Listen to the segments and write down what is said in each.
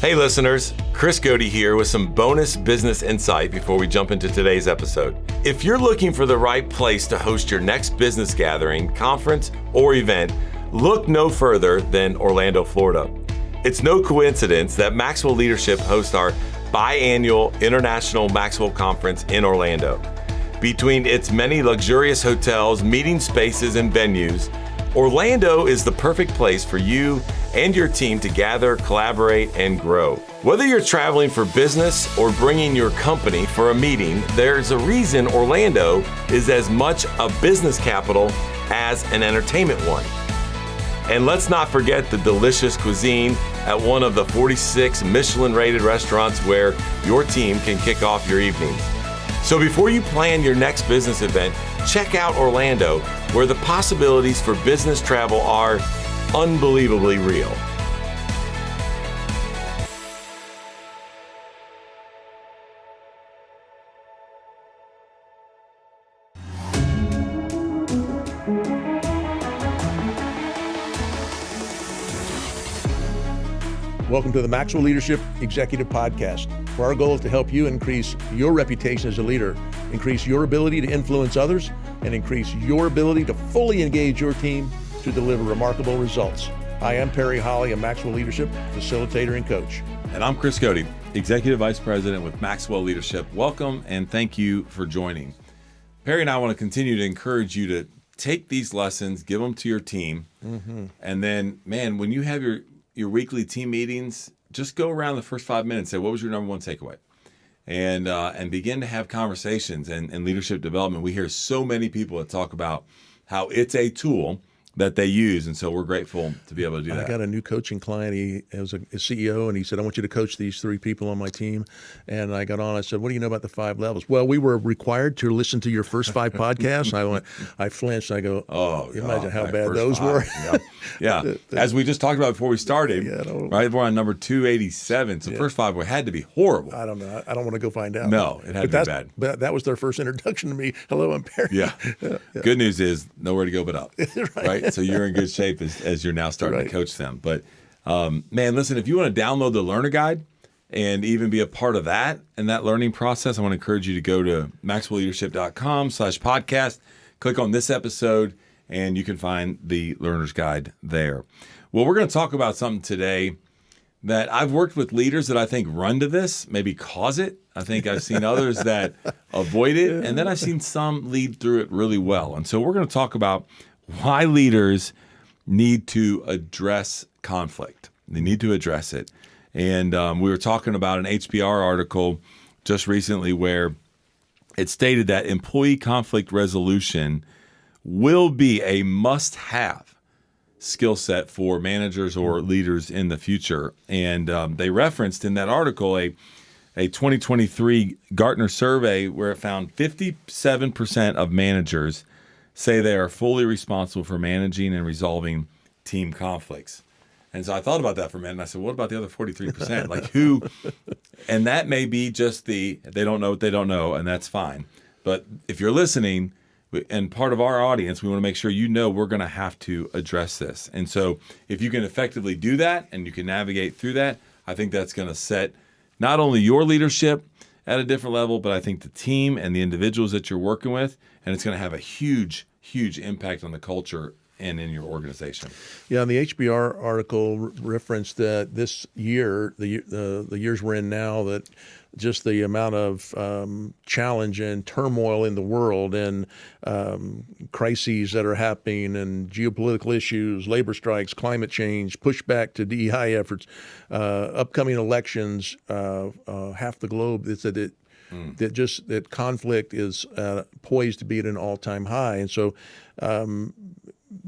Hey listeners, Chris Godey here with some bonus business insight before we jump into today's episode. If you're looking for the right place to host your next business gathering, conference, or event, look no further than Orlando, Florida. It's no coincidence that Maxwell Leadership hosts our biannual International Maxwell Conference in Orlando. Between its many luxurious hotels, meeting spaces, and venues, Orlando is the perfect place for you and your team to gather, collaborate, and grow. Whether you're traveling for business or bringing your company for a meeting, there's a reason Orlando is as much a business capital as an entertainment one. And let's not forget the delicious cuisine at one of the 46 Michelin-rated restaurants where your team can kick off your evenings. So before you plan your next business event, check out Orlando, where the possibilities for business travel are unbelievably real. Welcome to the Maxwell Leadership Executive Podcast, where our goal is to help you increase your reputation as a leader, increase your ability to influence others, and increase your ability to fully engage your team to deliver remarkable results. Hi, I'm Perry Holly, a Maxwell Leadership facilitator and coach. And I'm Chris Godey, Executive Vice President with Maxwell Leadership. Welcome and thank you for joining. Perry and I want to continue to encourage you to take these lessons, give them to your team, and then, man, when you have your weekly team meetings, just go around the first 5 minutes, say, what was your number one takeaway? And begin to have conversations and leadership development. We hear so many people that talk about how it's a tool that they use, and so we're grateful to be able to do that. I got a new coaching client. He was a CEO, and he said, I want you to coach these 3 people on my team. And I got on, I said, what do you know about the 5 levels? Well, we were required to listen to your first 5 podcasts. I flinched, and I go, imagine how bad those were. Yeah. As we just talked about before we started, right? We're on number 287. So first 5 had to be horrible. I don't know. I don't want to go find out. No, it had to be bad. But that was their first introduction to me. Hello, I'm Perry. Yeah. Good news is nowhere to go but up, right? So you're in good shape as you're now starting to coach them. But man, listen, if you want to download the Learner Guide and even be a part of that and that learning process, I want to encourage you to go to maxwellleadership.com/podcast, click on this episode, and you can find the Learner's Guide there. Well, we're going to talk about something today that I've worked with leaders that I think run to this, maybe cause it. I think I've seen others that avoid it, and then I've seen some lead through it really well. And so we're going to talk about why leaders need to address conflict. They need to address it. And we were talking about an HBR article just recently where it stated that employee conflict resolution will be a must-have skill set for managers or leaders in the future. And they referenced in that article a 2023 Gartner survey where it found 57% of managers say they are fully responsible for managing and resolving team conflicts. And so I thought about that for a minute, and I said, what about the other 43%? Like who? And that may be just they don't know what they don't know, and that's fine. But if you're listening, and part of our audience, we want to make sure you know we're going to have to address this. And so if you can effectively do that and you can navigate through that, I think that's going to set not only your leadership at a different level, but I think the team and the individuals that you're working with, and it's going to have a huge impact on the culture and in your organization. Yeah, and the HBR article referenced that this year, the years we're in now, that just the amount of challenge and turmoil in the world and crises that are happening and geopolitical issues, labor strikes, climate change, pushback to DEI efforts, upcoming elections, half the globe, that conflict is poised to be at an all-time high. And so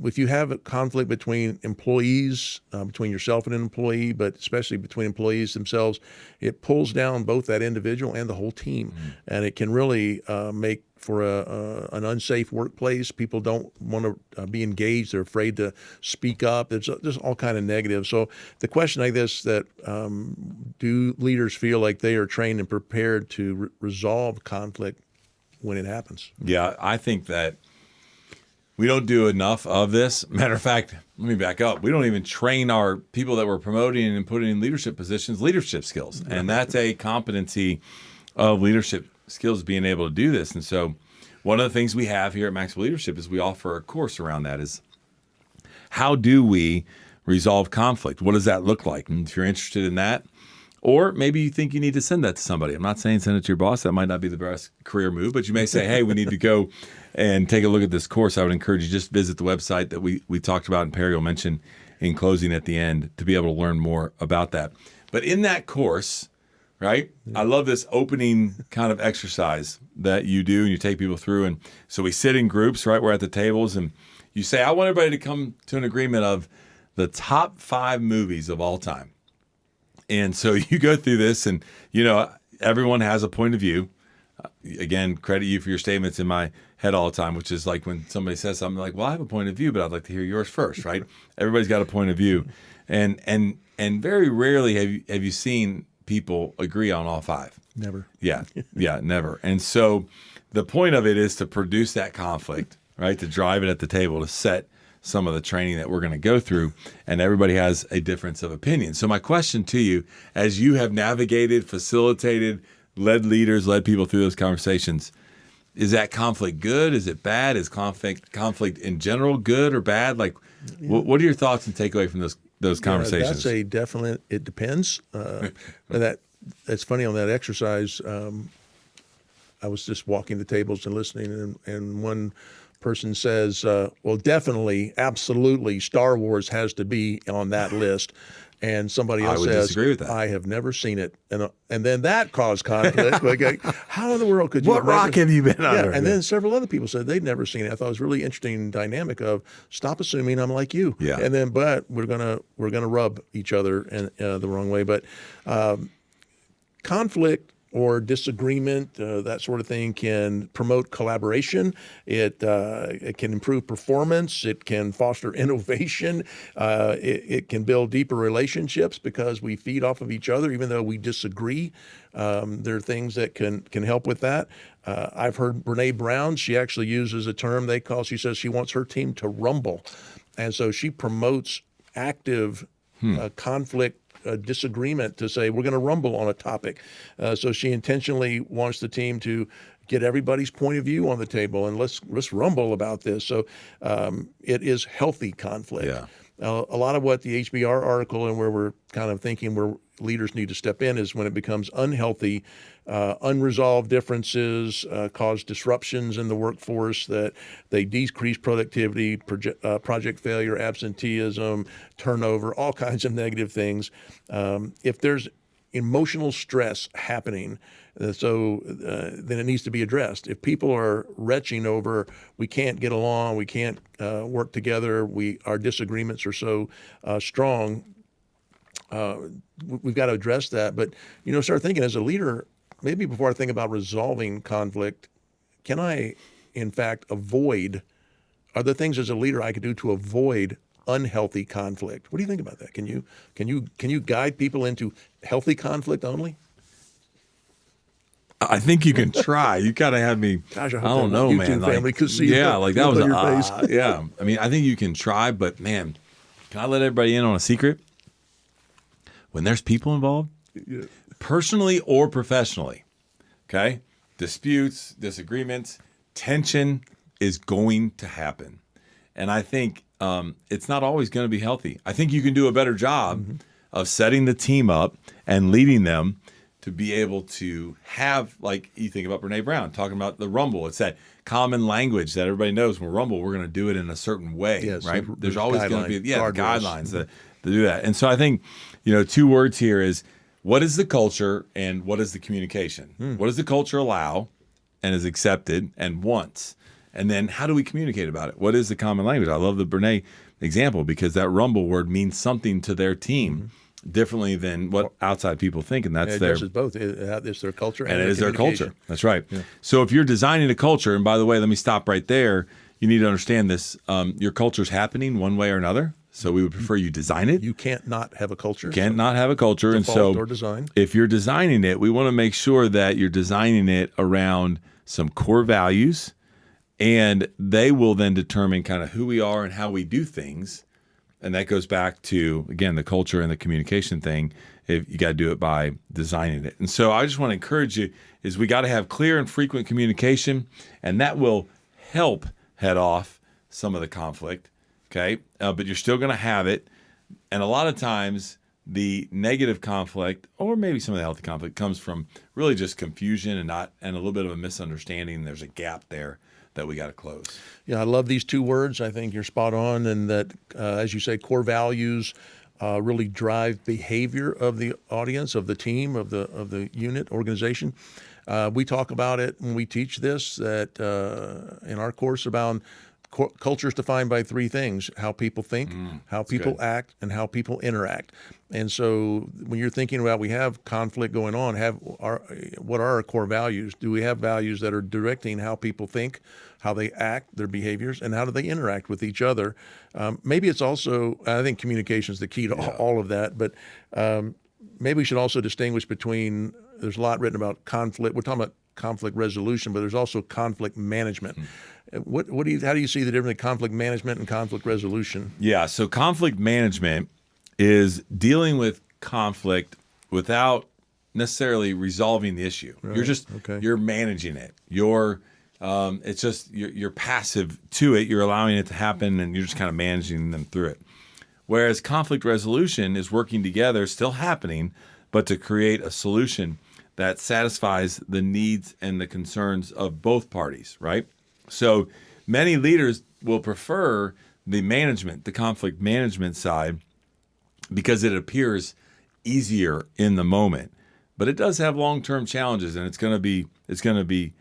if you have a conflict between employees, between yourself and an employee, but especially between employees themselves, it pulls down both that individual and the whole team. And it can really make for an unsafe workplace. People don't want to be engaged. They're afraid to speak up. There's all kind of negatives. So the question like this, that do leaders feel like they are trained and prepared to resolve conflict when it happens? Yeah, I think that we don't do enough of this. Matter of fact, let me back up. We don't even train our people that we're promoting and putting in leadership positions, leadership skills. And that's a competency of leadership skills, being able to do this. And so one of the things we have here at Maxwell Leadership is we offer a course around that is how do we resolve conflict? What does that look like? And if you're interested in that, or maybe you think you need to send that to somebody. I'm not saying send it to your boss. That might not be the best career move, but you may say, hey, we need to go and take a look at this course. I would encourage you just visit the website that we talked about and Perry will mention in closing at the end to be able to learn more about that. But in that course, right, I love this opening kind of exercise that you do and you take people through. And so we sit in groups, right? We're at the tables and you say, I want everybody to come to an agreement of the top 5 movies of all time. And so you go through this and, everyone has a point of view. Again, credit you for your statements in my head all the time, which is like when somebody says something like, well, I have a point of view, but I'd like to hear yours first, right? Everybody's got a point of view. And very rarely have you seen people agree on all 5. Never. Yeah, never. And so the point of it is to produce that conflict, right? To drive it at the table, to set some of the training that we're going to go through, and everybody has a difference of opinion. So my question to you, as you have navigated, facilitated, led leaders, led people through those conversations, is that conflict good? Is it bad? Is conflict in general good or bad? Like, what are your thoughts and takeaway from those conversations? That's a definite. It depends. That's funny on that exercise. I was just walking the tables and listening, and one person says, well, definitely, absolutely, Star Wars has to be on that list. And somebody else says, disagree with that. I have never seen it. And then that caused conflict. Like, how in the world could you? What rock have you been under? Yeah, and then several other people said they'd never seen it. I thought it was a really interesting dynamic of stop assuming I'm like you. Yeah. And then, but we're gonna rub each other in the wrong way. But conflict or disagreement, that sort of thing, can promote collaboration. It can improve performance. It can foster innovation. It can build deeper relationships because we feed off of each other, even though we disagree. There are things that can help with that. I've heard Brene Brown. She actually uses a term she says she wants her team to rumble, and so she promotes active conflict. A disagreement to say we're going to rumble on a topic. So she intentionally wants the team to get everybody's point of view on the table and let's rumble about this. So it is healthy conflict. Yeah. A lot of what the HBR article and where we're kind of thinking where leaders need to step in is when it becomes unhealthy. Unresolved differences cause disruptions in the workforce, that they decrease productivity, project failure, absenteeism, turnover, all kinds of negative things. If there's emotional stress happening, then it needs to be addressed. If people are retching over, we can't get along, we can't work together, our disagreements are so strong, we've got to address that. But, start thinking as a leader, maybe before I think about resolving conflict, can I, in fact, are there things as a leader I could do to avoid unhealthy conflict? What do you think about that? Can you guide people into healthy conflict only? I think you can try. You kind of had me. Gosh, I don't know, man. Family could see that was your face. Yeah. I mean, I think you can try, but man, can I let everybody in on a secret? When there's people involved, personally or professionally, okay, disputes, disagreements, tension is going to happen, and I think it's not always going to be healthy. I think you can do a better job of setting the team up and leading them to be able to have, like you think about Brene Brown talking about the rumble. It's that common language that everybody knows. When we rumble, we're going to do it in a certain way, right? There's always going to be guidelines to do that. And so I think, 2 words here is what is the culture and what is the communication? What does the culture allow and is accepted and wants? And then how do we communicate about it? What is the common language? I love the Brene example because that rumble word means something to their team differently than what outside people think, and that's their both. It's their culture and it is their culture. That's right. Yeah. So if you're designing a culture, and by the way, let me stop right there. You need to understand this. Your culture's happening one way or another. So we would prefer you design it. You can't not have a culture. Can't not have a culture, and so or design. If you're designing it, we want to make sure that you're designing it around some core values And they will then determine kind of who we are and how we do things. And that goes back to, again, the culture and the communication thing. If you got to do it by designing it. And so I just want to encourage you is we got to have clear and frequent communication, and that will help head off some of the conflict. Okay. But you're still going to have it. And a lot of times the negative conflict, or maybe some of the healthy conflict, comes from really just confusion and a little bit of a misunderstanding. There's a gap there that we got to close. Yeah, I love these two words. I think you're spot on, and that, as you say, core values really drive behavior of the audience, of the team, of the unit, organization. We talk about it when we teach this, that in our course about culture is defined by three things: how people think, how people act, and how people interact. And so when you're thinking about, we have conflict going on, what are our core values? Do we have values that are directing how people think, how they act, their behaviors, and how do they interact with each other? Maybe it's also, I think communication is the key to all of that, but maybe we should also distinguish between, there's a lot written about conflict. We're talking about conflict resolution, but there's also conflict management. How do you see the difference between conflict management and conflict resolution? Yeah, so conflict management is dealing with conflict without necessarily resolving the issue. Right. You're managing it. You're passive to it. You're allowing it to happen, and you're just kind of managing them through it. Whereas conflict resolution is working together, still happening, but to create a solution that satisfies the needs and the concerns of both parties, right? So many leaders will prefer the conflict management side, because it appears easier in the moment. But it does have long-term challenges, and it's going to be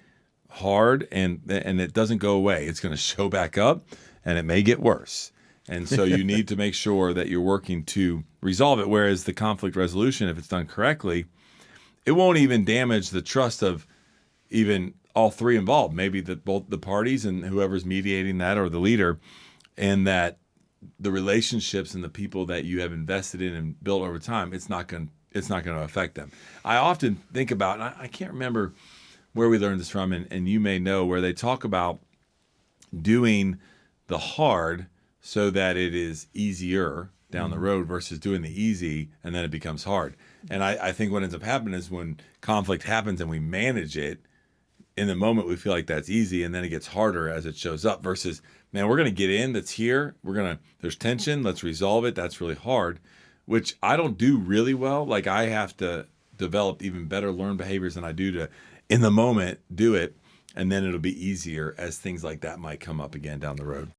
hard, and it doesn't go away. It's going to show back up, and it may get worse. And so you need to make sure that you're working to resolve it. Whereas the conflict resolution, if it's done correctly, it won't even damage the trust of even all three involved, maybe both the parties and whoever's mediating that, or the leader, and that the relationships and the people that you have invested in and built over time, it's not going to affect them. I often think about, and I can't remember where we learned this from, and you may know, where they talk about doing the hard so that it is easier down the road versus doing the easy and then it becomes hard. And I think what ends up happening is when conflict happens and we manage it, in the moment we feel like that's easy, and then it gets harder as it shows up, versus, man, we're going to get in, that's here, there's tension, let's resolve it, that's really hard, which I don't do really well. Like, I have to develop even better learned behaviors than I do to, in the moment, do it, and then it'll be easier as things like that might come up again down the road.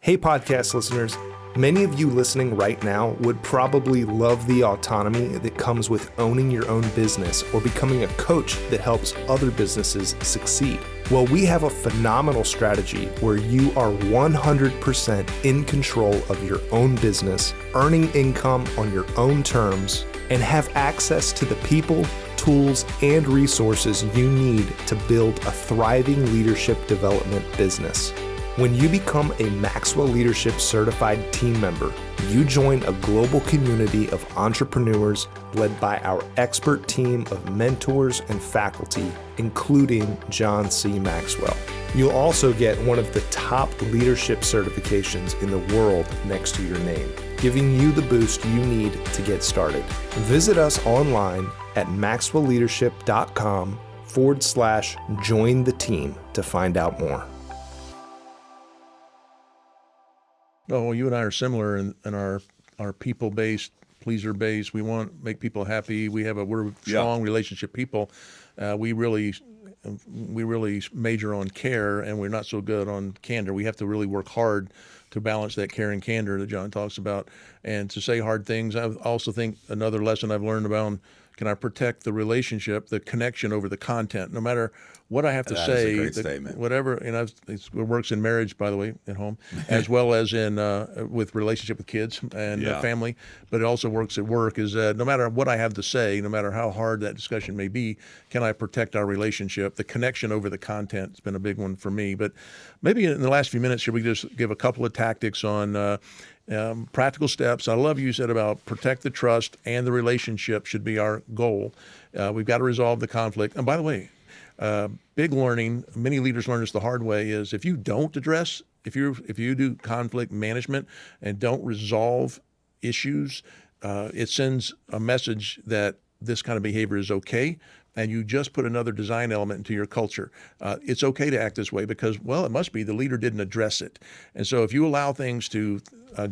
Hey, podcast listeners. Many of you listening right now would probably love the autonomy that comes with owning your own business or becoming a coach that helps other businesses succeed. Well, we have a phenomenal strategy where you are 100% in control of your own business, earning income on your own terms, and have access to the people, tools, and resources you need to build a thriving leadership development business. When you become a Maxwell Leadership Certified team member, you join a global community of entrepreneurs led by our expert team of mentors and faculty, including John C. Maxwell. You'll also get one of the top leadership certifications in the world next to your name, giving you the boost you need to get started. Visit us online at maxwellleadership.com/join the team to find out more. Oh, well, you and I are similar in our people-based, pleaser-based. We want to make people happy. We're strong relationship people. We really major on care, and we're not so good on candor. We have to really work hard to balance that care and candor that John talks about, and to say hard things. I also think another lesson I've learned about, can I protect the relationship, the connection over the content, no matter what I have to say. That's a great statement. Whatever, it works in marriage, by the way, at home, as well as in with relationship with kids and family. But it also works at work. Is no matter what I have to say, no matter how hard that discussion may be, can I protect our relationship? The connection over the content has been a big one for me. But maybe in the last few minutes, should we just give a couple of tactics on practical steps? I love you said about protect the trust, and the relationship should be our goal. We've got to resolve the conflict. And by the way, big learning, many leaders learn this the hard way, is if you don't address, if you do conflict management and don't resolve issues, it sends a message that this kind of behavior is okay, and you just put another design element into your culture. It's okay to act this way because, well, it must be the leader didn't address it. And so if you allow things to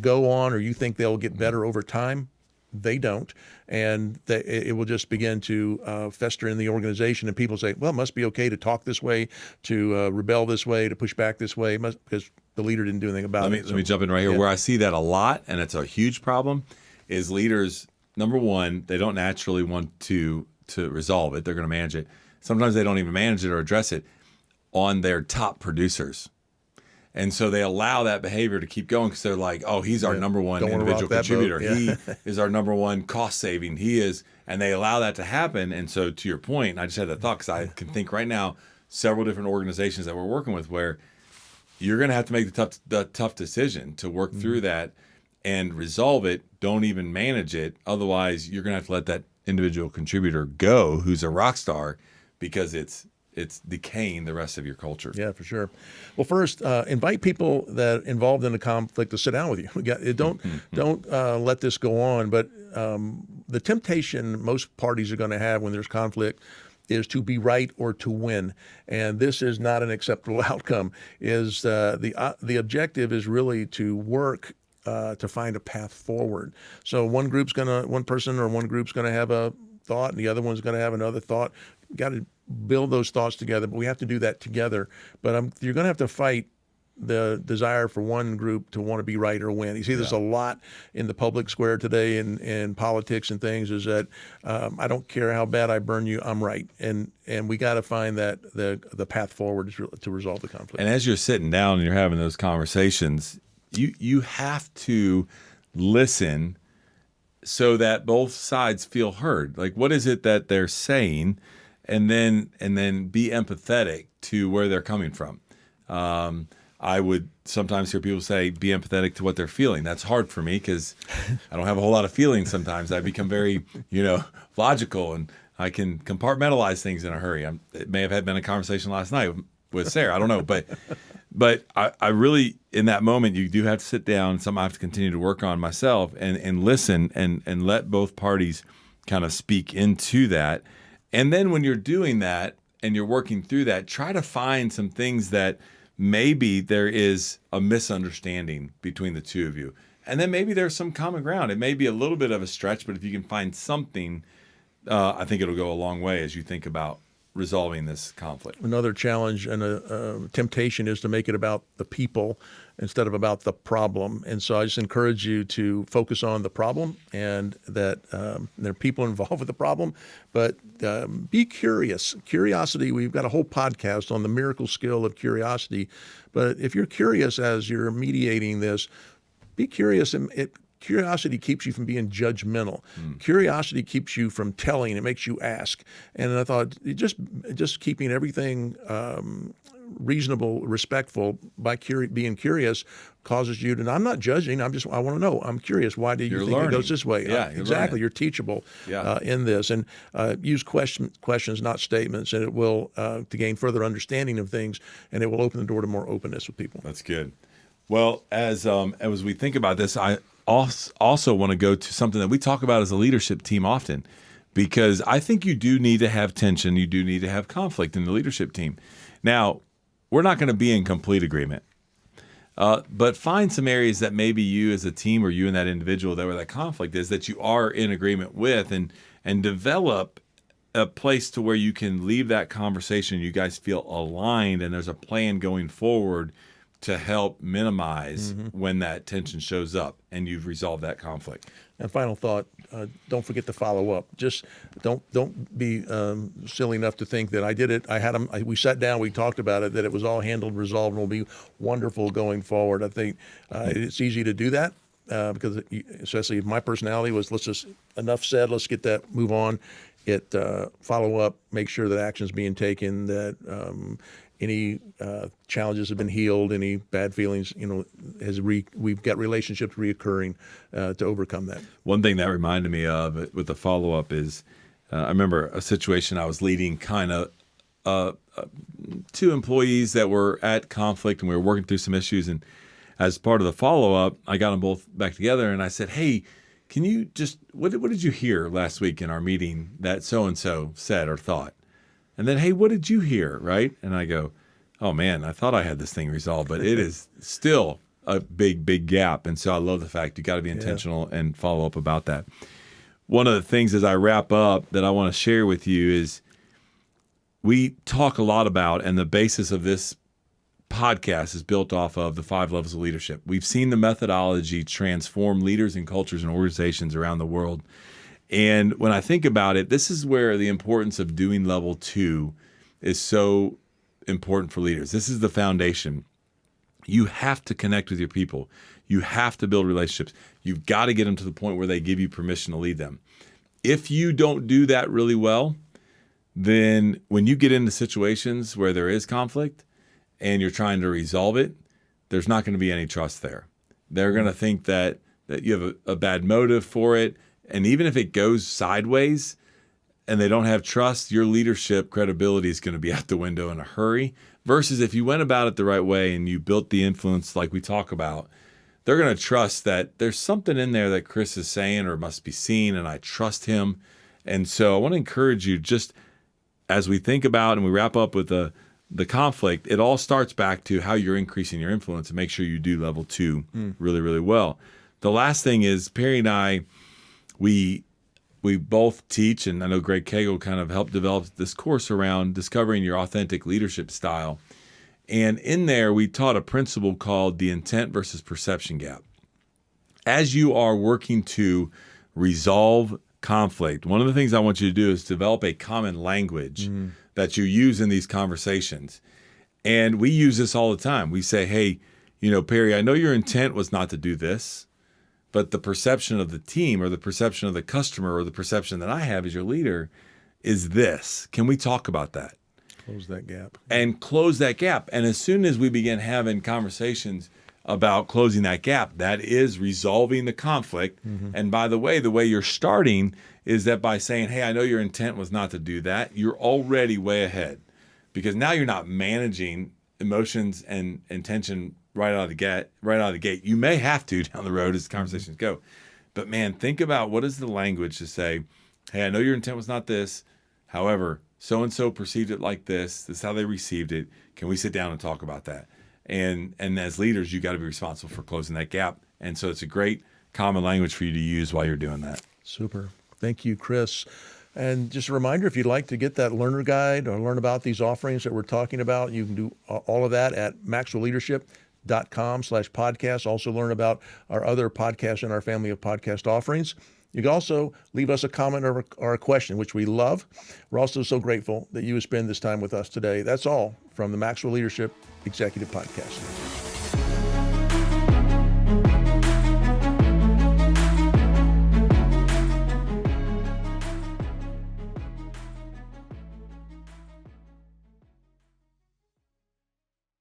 go on, or you think they'll get better over time, they don't, and it will just begin to fester in the organization, and people say, well, it must be okay to talk this way, to rebel this way, to push back this way, because the leader didn't do anything about it. Let me jump in right here. Where I see that a lot, and it's a huge problem, is leaders, number one, they don't naturally want to resolve it. They're going to manage it. Sometimes they don't even manage it or address it on their top producers. And so they allow that behavior to keep going because they're like, oh, he's our number one individual contributor. He is our number one cost saving. He is, and they allow that to happen. And so to your point, and I just had that thought because I can think right now several different organizations that we're working with where you're going to have to make the tough decision to work through that and resolve it. Don't even manage it. Otherwise, you're going to have to let that individual contributor go who's a rock star because it's decaying the rest of your culture. Yeah, for sure. Well, first, invite people that involved in a conflict to sit down with you. Don't let this go on. But the temptation most parties are going to have when there's conflict is to be right or to win, and this is not an acceptable outcome. Is the objective is really to work to find a path forward. So one person or one group's gonna have a thought, and the other one's gonna have another thought. You've got to build those thoughts together, but we have to do that together. But you're gonna have to fight the desire for one group to want to be right or win. You see this a lot in the public square today in politics and things, is that I don't care how bad I burn you, I'm right. And we got to find that the path forward to resolve the conflict. And as you're sitting down and you're having those conversations, you have to listen so that both sides feel heard. Like, what is it that they're saying? And then be empathetic to where they're coming from. I would sometimes hear people say, be empathetic to what they're feeling. That's hard for me because I don't have a whole lot of feelings sometimes. I become very, logical, and I can compartmentalize things in a hurry. It may have been a conversation last night with Sarah. I don't know. But I really, in that moment, you do have to sit down. Something I have to continue to work on myself and listen and let both parties kind of speak into that. And then when you're doing that and you're working through that, try to find some things that maybe there is a misunderstanding between the two of you. And then maybe there's some common ground. It may be a little bit of a stretch, but if you can find something, I think it'll go a long way as you think about resolving this conflict. Another challenge and a temptation is to make it about the people instead of about the problem. And so I just encourage you to focus on the problem, and that there are people involved with the problem, but be curious. Curiosity, we've got a whole podcast on the miracle skill of curiosity. But if you're curious as you're mediating this, be curious. Curiosity keeps you from being judgmental. Curiosity keeps you from telling. It makes you ask. And I thought just keeping everything reasonable, respectful by being curious causes you to. I'm not judging. I want to know. I'm curious. Why do you think learning. it goes this way? Yeah, exactly. You're teachable in this, and use questions, not statements, and it will to gain further understanding of things, and it will open the door to more openness with people. That's good. Well, as we think about this, I also want to go to something that we talk about as a leadership team often, because I think you do need to have tension. You do need to have conflict in the leadership team. Now, we're not going to be in complete agreement, but find some areas that maybe you as a team or you and that individual where that conflict is that you are in agreement with, and develop a place to where you can leave that conversation. You guys feel aligned, and there's a plan going forward to help minimize when that tension shows up and you've resolved that conflict. And final thought, don't forget to follow up. Just don't be silly enough to think that I did it. We sat down, we talked about it, that it was all handled, resolved, and will be wonderful going forward. I think it's easy to do that because especially if my personality was, let's just, enough said, let's get that, move on. Follow up, make sure that action's being taken, that any challenges have been healed, any bad feelings, we've got relationships reoccurring to overcome that. One thing that reminded me of with the follow-up is I remember a situation I was leading kind of two employees that were at conflict, and we were working through some issues. And as part of the follow-up, I got them both back together, and I said, hey, can you just, what did you hear last week in our meeting that so-and-so said or thought? And then, hey, what did you hear, right? And I go, oh, man, I thought I had this thing resolved, but it is still a big, big gap. And so I love the fact you got to be intentional and follow up about that. One of the things as I wrap up that I want to share with you is we talk a lot about, and the basis of this podcast is built off of the 5 levels of leadership. We've seen the methodology transform leaders and cultures and organizations around the world. And when I think about it, this is where the importance of doing level 2 is so important for leaders. This is the foundation. You have to connect with your people. You have to build relationships. You've got to get them to the point where they give you permission to lead them. If you don't do that really well, then when you get into situations where there is conflict and you're trying to resolve it, there's not going to be any trust there. They're going to think that you have a bad motive for it. And even if it goes sideways and they don't have trust, your leadership credibility is going to be out the window in a hurry. Versus if you went about it the right way and you built the influence like we talk about, they're going to trust that there's something in there that Chris is saying or must be seen, and I trust him. And so I want to encourage you, just as we think about and we wrap up with the conflict, it all starts back to how you're increasing your influence, and make sure you do level 2 really, really well. The last thing is Perry and I, we both teach, and I know Greg Cagle kind of helped develop this course around discovering your authentic leadership style. And in there, we taught a principle called the intent versus perception gap. As you are working to resolve conflict, one of the things I want you to do is develop a common language that you use in these conversations. And we use this all the time. We say, hey, Perry, I know your intent was not to do this, but the perception of the team or the perception of the customer or the perception that I have as your leader is this. Can we talk about that? Close that gap. And close that gap. And as soon as we begin having conversations about closing that gap, that is resolving the conflict. And by the way you're starting is that by saying, hey, I know your intent was not to do that, you're already way ahead. Because now you're not managing emotions and tension right out of the gate. You may have to down the road as conversations go. But man, think about what is the language to say, hey, I know your intent was not this. However, so-and-so perceived it like this. This is how they received it. Can we sit down and talk about that? And as leaders, you got to be responsible for closing that gap. And so it's a great common language for you to use while you're doing that. Super. Thank you, Chris. And just a reminder, if you'd like to get that learner guide or learn about these offerings that we're talking about, you can do all of that at maxwellleadership.com/podcast. Also learn about our other podcasts in our family of podcast offerings. You can also leave us a comment or a question, which we love. We're also so grateful that you would spend this time with us today. That's all from the Maxwell Leadership Executive Podcast.